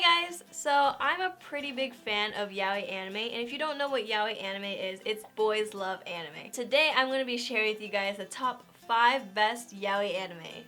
guys, so I'm a pretty big fan of yaoi anime, and if you don't know what yaoi anime is, it's boys love anime. Today I'm going to be sharing with you guys the top 5 best yaoi anime.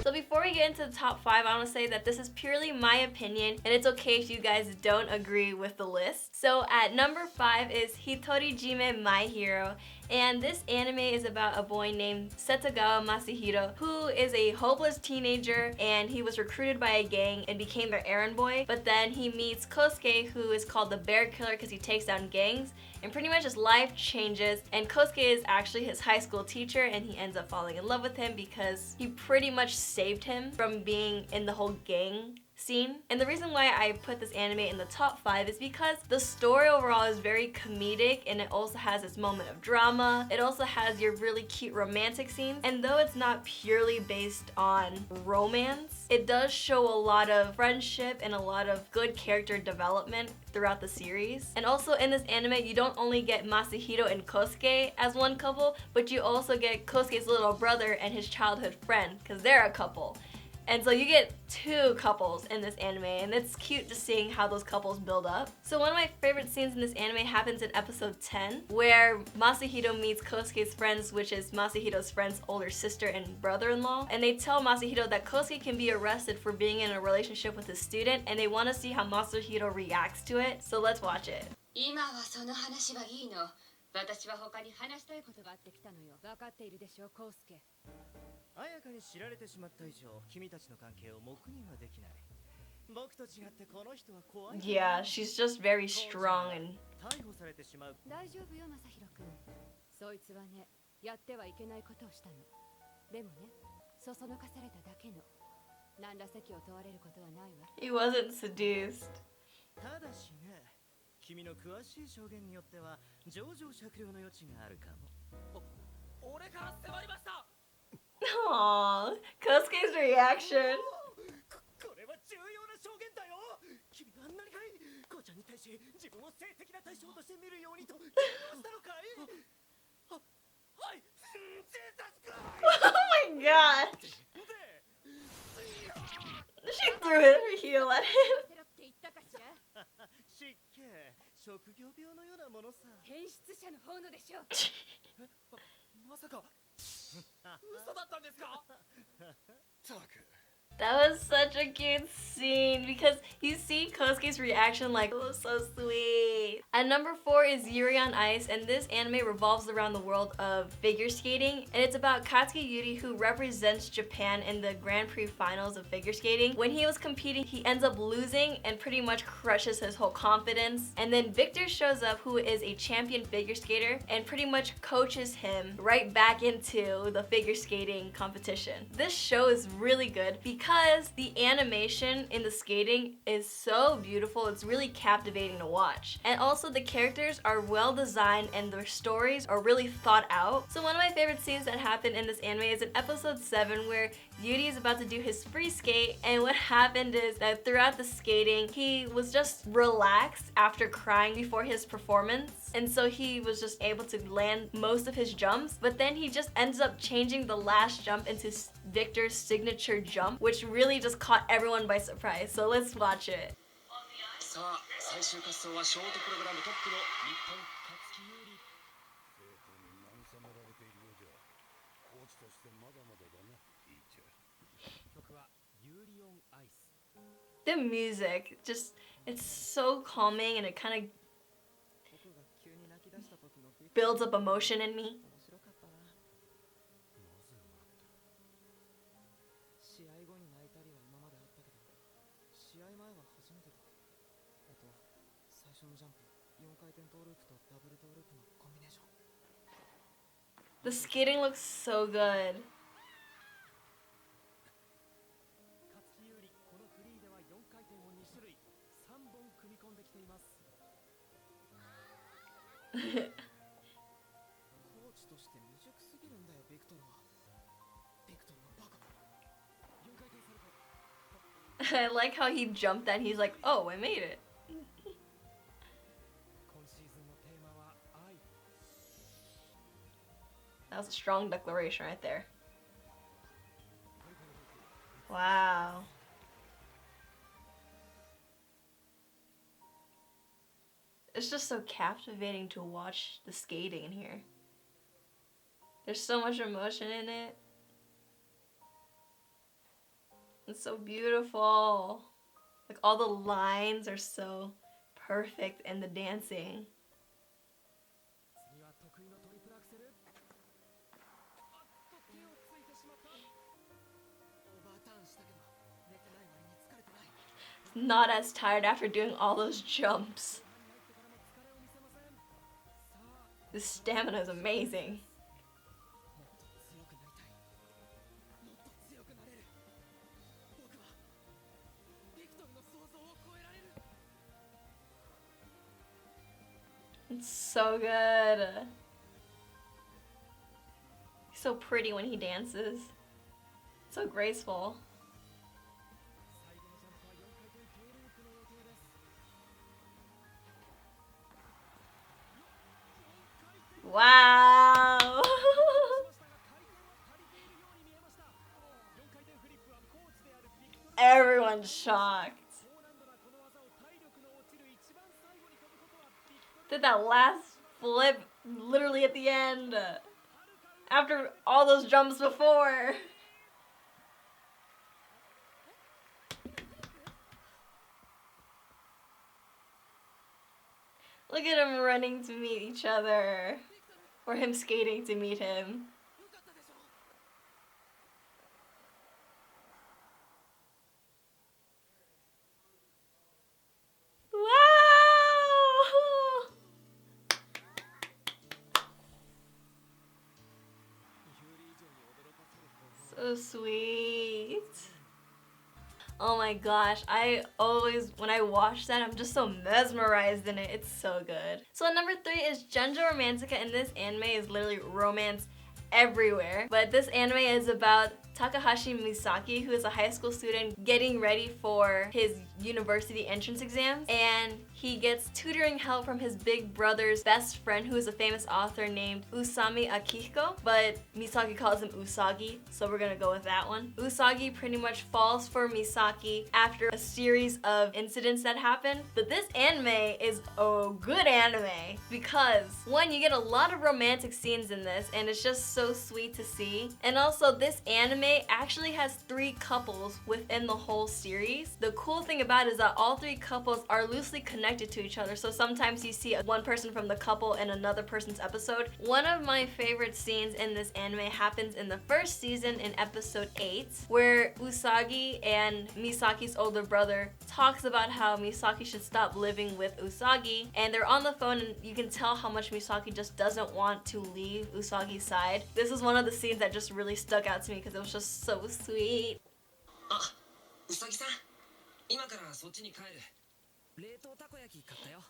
So before we get into the top 5, I want to say that this is purely my opinion, and it's okay if you guys don't agree with the list. So at number 5 is Hitorijime My Hero, and this anime is about a boy named Setagawa Masahiro, who is a hopeless teenager, and he was recruited by a gang and became their errand boy. But then he meets Kosuke, who is called the Bear Killer because he takes down gangs, and pretty much his life changes. And Kosuke is actually his high school teacher, and he ends up falling in love with him because he pretty much saved him from being in the whole gang scene. And the reason why I put this anime in the top 5 is because the story overall is very comedic, and it also has its moment of drama. It also has your really cute romantic scenes, and though it's not purely based on romance, it does show a lot of friendship and a lot of good character development throughout the series. And also in this anime, you don't only get Masahiro and Kosuke as one couple, but you also get Kosuke's little brother and his childhood friend, because they're a couple. And so you get 2 couples in this anime, and it's cute just seeing how those couples build up. So one of my favorite scenes in this anime happens in episode 10, where Masahiro meets Kosuke's friends, which is Masahiro's friend's older sister and brother-in-law. And they tell Masahiro that Kosuke can be arrested for being in a relationship with his student, and they want to see how Masahiro reacts to it. So let's watch it. 綾香に知られてしまった以上、君たちの関係を黙認はできない。僕と違ってこの人は怖い。Yeah, she's just very strong and 逮捕されてしまう。大丈夫よ、正弘君。そいつはね、やってはいけないことをしたの。でもね、そそのかされただけの。何ら責を問われることはないわ。he wasn't seduced. ただしね、君の詳しい証言によっては情状酌量の余地があるかも。俺から迫りました。 Aww, Kosuke's reaction. これは重要な証言だよ。君が何かい、こうちゃんに対し自分を性的な対象として見るようにと決めましたのかい？はい、Oh my god! She threw her heel at him. 失敬、職業病のようなものさ。変質者の方のでしょう。まさか。 That was such a cute scene because you see Kosuke's reaction like, oh, so sweet. At number 4 is Yuri on Ice, and this anime revolves around the world of figure skating, and it's about Katsuki Yuri, who represents Japan in the Grand Prix finals of figure skating. When he was competing, he ends up losing and pretty much crushes his whole confidence. And then Victor shows up, who is a champion figure skater, and pretty much coaches him right back into the figure skating competition. This show is really good because the animation in the skating is so beautiful. It's really captivating to watch. And also the characters are well designed and their stories are really thought out. So one of my favorite scenes that happened in this anime is in episode 7 where Yuri is about to do his free skate, and what happened is that throughout the skating he was just relaxed after crying before his performance, and so he was just able to land most of his jumps, but then he just ends up changing the last jump into Victor's signature jump, which really just caught everyone by surprise. So let's watch it. さあ、最終滑走はショートプログラムトップの日本勝木優里。生徒に慰められているようじゃ、コーチとしてまだまだだな、いいちゃん。曲はユーリオンアイス。 The music, just, it's so calming, and it kind of builds up emotion in me. 試合後に泣いたりは今まであったけど、試合前は初めてだ。あと、最初のジャンプ、4回転トーループとダブルトーループのコンビネーション。 The skating looks so good. 勝木優里、このフリーでは4回転を2種類、3本組み込んできています。コーチとして未熟すぎるんだよ、ビクトルは。ビクトルはバカ。4回転された。 I like how he jumped and he's like, oh, I made it. 今シーズンのテーマは愛。 That was a strong declaration right there. Wow. It's just so captivating to watch the skating in here. There's so much emotion in it. It's so beautiful. Like all the lines are so perfect in the dancing. Not as tired after doing all those jumps. The stamina is amazing. It's so good. He's so pretty when he dances. So graceful. Wow. Everyone's shocked. Did that last flip literally at the end. After all those jumps before. Look at him running to meet each other. Or him skating to meet him. Wow! So sweet. Oh my gosh, I always, when I watch that, I'm just so mesmerized in it. It's so good. So at number 3 is Junjo Romantica, and this anime is literally romance everywhere. But this anime is about Takahashi Misaki, who is a high school student getting ready for his university entrance exams, and he gets tutoring help from his big brother's best friend, who is a famous author named Usami Akihiko, but Misaki calls him Usagi, so we're gonna go with that one. Usagi pretty much falls for Misaki after a series of incidents that happen, but this anime is a good anime because, one, you get a lot of romantic scenes in this, and it's just so sweet to see, and also this anime actually has 3 couples within the whole series. The cool thing about it is that all 3 couples are loosely connected to each other, so sometimes you see one person from the couple in another person's episode. One of my favorite scenes in this anime happens in the first season in episode 8, where Usagi and Misaki's older brother talks about how Misaki should stop living with Usagi, and they're on the phone and you can tell how much Misaki just doesn't want to leave Usagi's side. This is one of the scenes that just really stuck out to me because it was just so sweet. うさぎさん、今からそっちに帰る。冷凍たこ焼き買ったよ。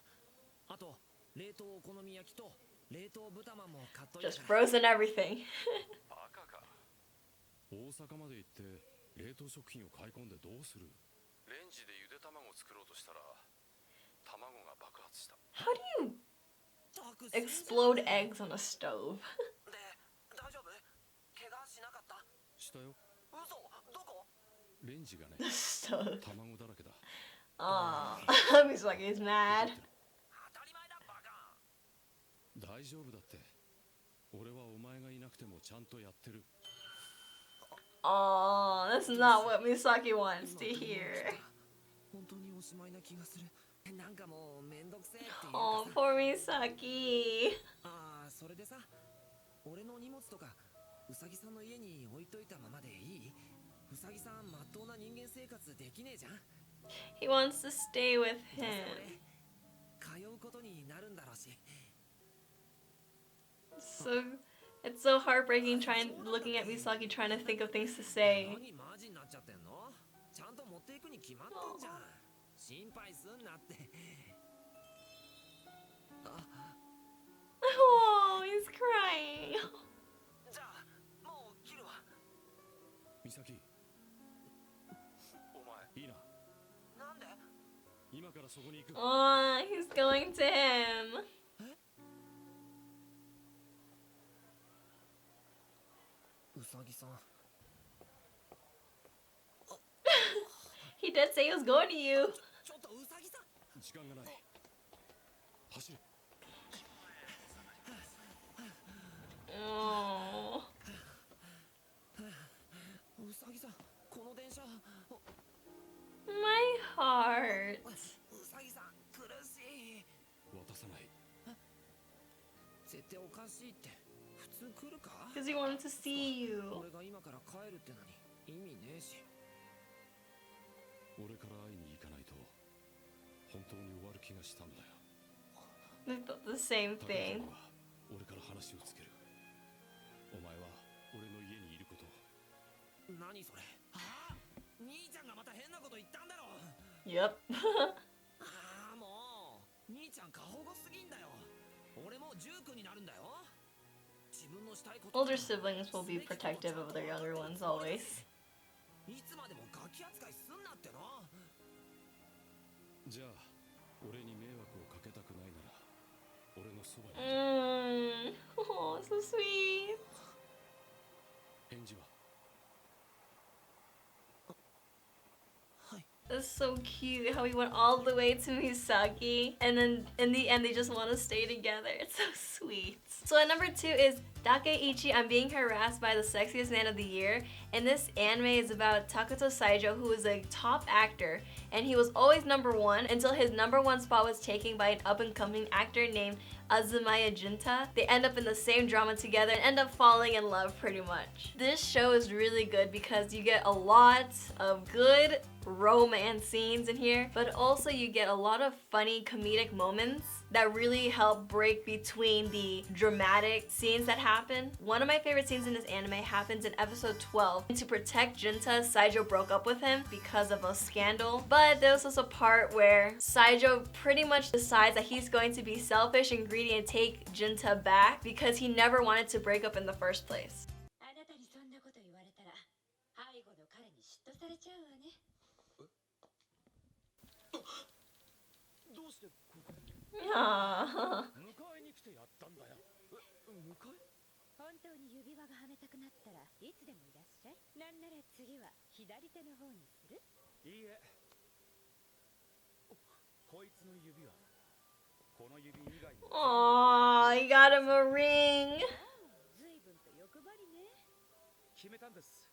あと冷凍お好み焼きと冷凍豚まんも買っといた。 Just frozen everything. バカか。大阪まで行って冷凍食品を買い込んでどうする？レンジでゆで卵を作ろうとしたら卵が爆発した。 How do you explode eggs on a stove? で、大丈夫？怪我しなかった？したよ。嘘？どこ？レンジがね。 The stove. 卵だらけだ。 Aw, Misaki is mad. 当たり前だバカ。大丈夫だって。俺はお前がいなくてもちゃんとやってる。 Aw, that's not what Misaki wants to hear. 本当におしまいな気がする。なんかもうめんどくせえっていうか Oh, さ。 poor Misaki. ああ、それでさ、俺の荷物とかうさぎさんの家に置いといたままでいい？うさぎさんまっとうな人間生活できねえじゃん。 He wants to stay with どうせ him. 俺通うことになるんだろうし。 It's so heartbreaking looking at Misaki trying to think of things to say. 何マジになっちゃってんの？ちゃんと持っていくに決まってんじゃん。心配すんなって。 Oh, he's crying. じゃあもう切るわ。美咲。お前いいな。なんで？今からそこに行く。 Oh, he's going to him. え？ バカか。大阪まで行って冷凍食品を買い込んでどうする？レンジで茹で卵を作ろうとしたら卵が爆発した。 How do you explode eggs on a stove? で、大丈夫？怪我しなかった？したよ。嘘？どこ？レンジがね。 Oh, さぎさん。 He did say he was going to you. ちょっとうさぎさん。時間がない。走れ。Oh. うさぎさん、この電車。 My heart. うさぎさん、苦しい。渡さない。絶対おかしいって。普通来るか？ Because he wanted to see you. 俺が今から帰るってのに意味ねえし。俺から会いに行かないと本当に終わる気がしたんだよ。 They thought the same 高 thing. 木は俺から話をつける。お前は俺の家にいることを。何それ？ああ、兄ちゃんがまた変なこと言ったんだろ。 Yep. ああ、もう兄ちゃん過保護すぎんだよ。俺も19になるんだよ。自分のしたいこと。 Older siblings will be protective of their younger ones always. いつまでもガキ扱いすんなっての。じゃあ俺に迷惑をかけたくないなら俺のそばにいて。 Oh, so sweet. 返事は？ That's so cute how he went all the way to Misaki and then in the end they just want to stay together. It's so sweet. So at number 2 is Dakaichi I'm being harassed by the sexiest man of the year, and this anime is about Takuto Saijo, who is a top actor, and he was always number 1 until his number 1 spot was taken by an up-and-coming actor named Azumaya Junta. They end up in the same drama together and end up falling in love pretty much. This show is really good because you get a lot of good romance scenes in here, but also you get a lot of funny comedic moments that really help break between the dramatic scenes that happen. One of my favorite scenes in this anime happens in episode 12. To protect Junta, Saijo broke up with him because of a scandal. But there was also a part where Saijo pretty much decides that he's going to be selfish and greedy and take Junta back because he never wanted to break up in the first place. あなたにそんなこと言われたら背後の彼に嫉妬されちゃうわね。どうしてここに？ Aww. 迎えに来てやったんだよ。迎え？本当に指輪がはめたくなったらいつでもいらっしゃい。なんなら次は左手の方にする？いいえ。こいつの指輪。この指以外に。 Aww, he got him a ring. ずいぶんと欲張りね。決めたんです。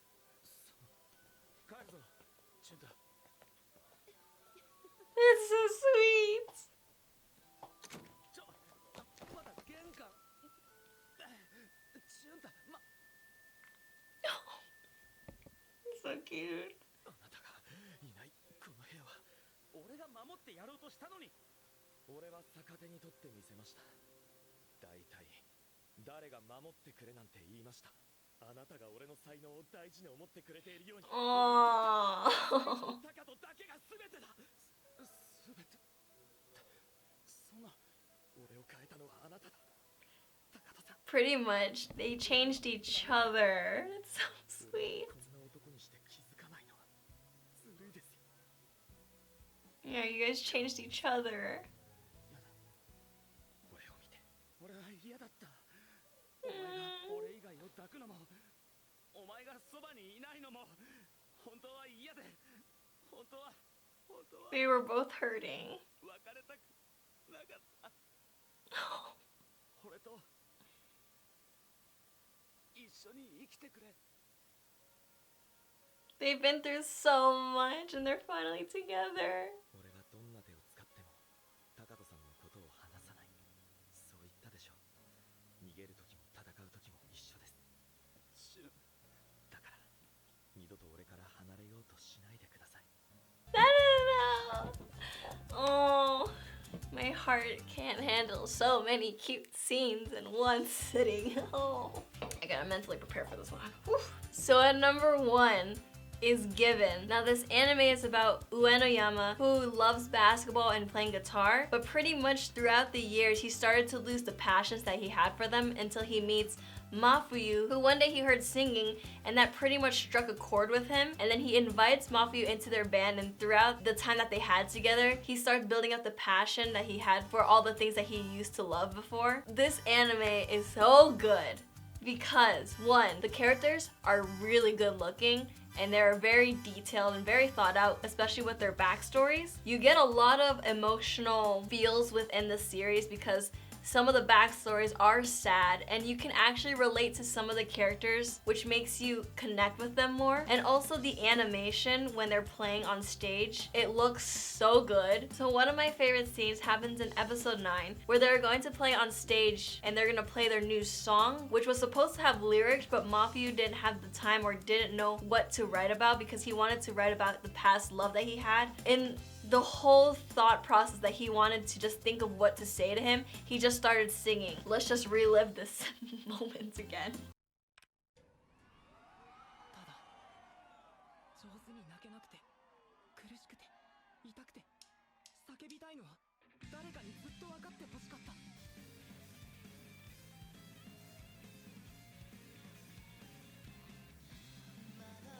帰るぞ、チュンタ。 It's so sweet. まだ玄関。チュンタ、So cute. あなたがいないこの部屋は俺が守ってやろうとしたのに。俺は逆手に取ってみせました。大体誰が守ってくれなんて言いました。あなたが俺の才能を大事に思ってくれているように。 Aww. タカトだけが全てだ。全て。そんな俺を変えたのはあなただ。タカトさん。 Pretty much, they changed each other. It's so sweet. こんな男にして気づかないのはずるいですよ。 Yeah, you guys changed each other. 俺を見て。俺は嫌だった。お前が俺以外を抱くのも、お前がそばにいないのも本当は嫌で、本当は They were both hurting. 別れたくなかった。俺と一緒に生きてくれ。 They've been through so much and they're finally together. 俺はどんな手を使ってもタカトさんのことを離さない。そう言ったでしょ。逃げる時も戦う時も一緒です。だから二度と俺から離れようとしないでください。 Oh, my heart can't handle so many cute scenes in one sitting. Oh, I gotta mentally prepare for this one. Whew. So at number 1 is Given. Now this anime is about Uenoyama, who loves basketball and playing guitar, but pretty much throughout the years he started to lose the passions that he had for them until he meets Mafuyu, who one day he heard singing and that pretty much struck a chord with him, and then he invites Mafuyu into their band, and throughout the time that they had together he starts building up the passion that he had for all the things that he used to love before. This anime is so good. Because one, the characters are really good looking and they're very detailed and very thought out, especially with their backstories. You get a lot of emotional feels within the series because some of the backstories are sad and you can actually relate to some of the characters, which makes you connect with them more. And also the animation when they're playing on stage, it looks so good. So one of my favorite scenes happens in episode 9 where they're going to play on stage and they're gonna play their new song, which was supposed to have lyrics, but Mafiu didn't have the time or didn't know what to write about because he wanted to write about the past love that he had. In the whole thought process that he wanted to just think of what to say to him, he just started singing. Let's just relive this moment again. ただ上手に泣けなくて苦しくて痛くて叫びたいのは誰かにずっと分かってほしかった。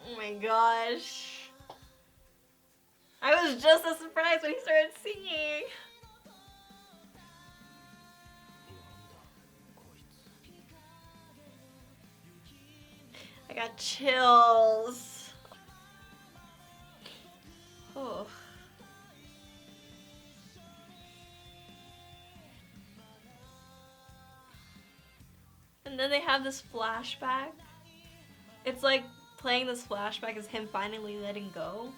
Oh my gosh. I was just as surprised when he started singing. I got chills. Oh. And then they have this flashback. It's like playing this flashback is him finally letting go.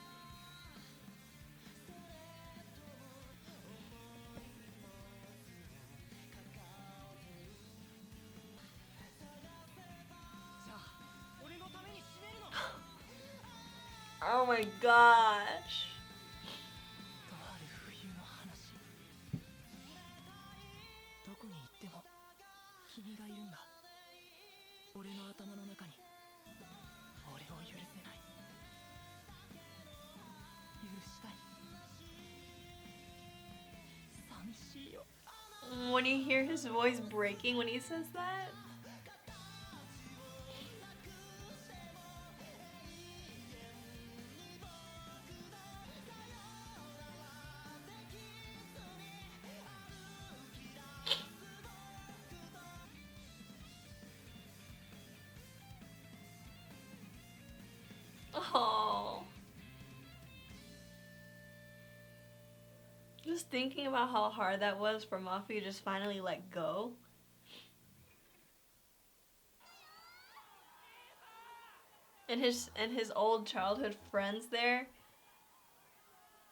Oh my gosh. とある冬の話。どこに行っても君がいるんだ。俺の頭の中に俺を許せない。許したい。寂しいよ。 When you hear his voice breaking when he says that. Oh. Just thinking about how hard that was for Mafi to just finally let go. And his old childhood friends there,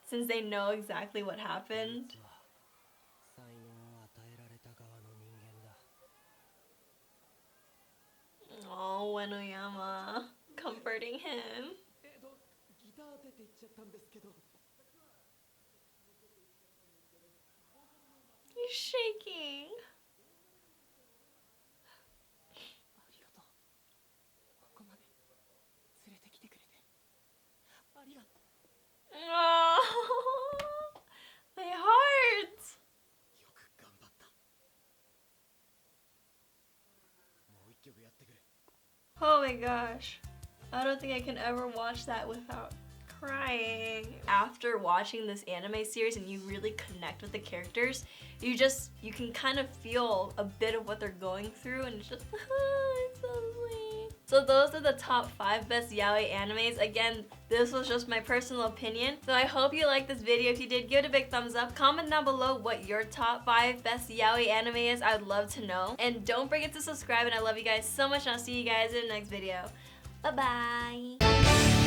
since they know exactly what happened. Oh, Uenoyama comforting him. ギター当てて言っちゃったんですけど。 He's shaking. ありがとう。ここまで連れてきてくれて。ありがとう。 Oh, my heart. よく頑張った。もう一曲やってくれ。 Oh my gosh. I don't think I can ever watch that without crying. After watching this anime series and you really connect with the characters, you can kind of feel a bit of what they're going through and it's just, it's so sweet. So those are the top 5 best yaoi animes. Again, this was just my personal opinion. So I hope you liked this video. If you did, give it a big thumbs up. Comment down below what your top 5 best yaoi anime is. I would love to know. And don't forget to subscribe, and I love you guys so much, and I'll see you guys in the next video. Bye-bye.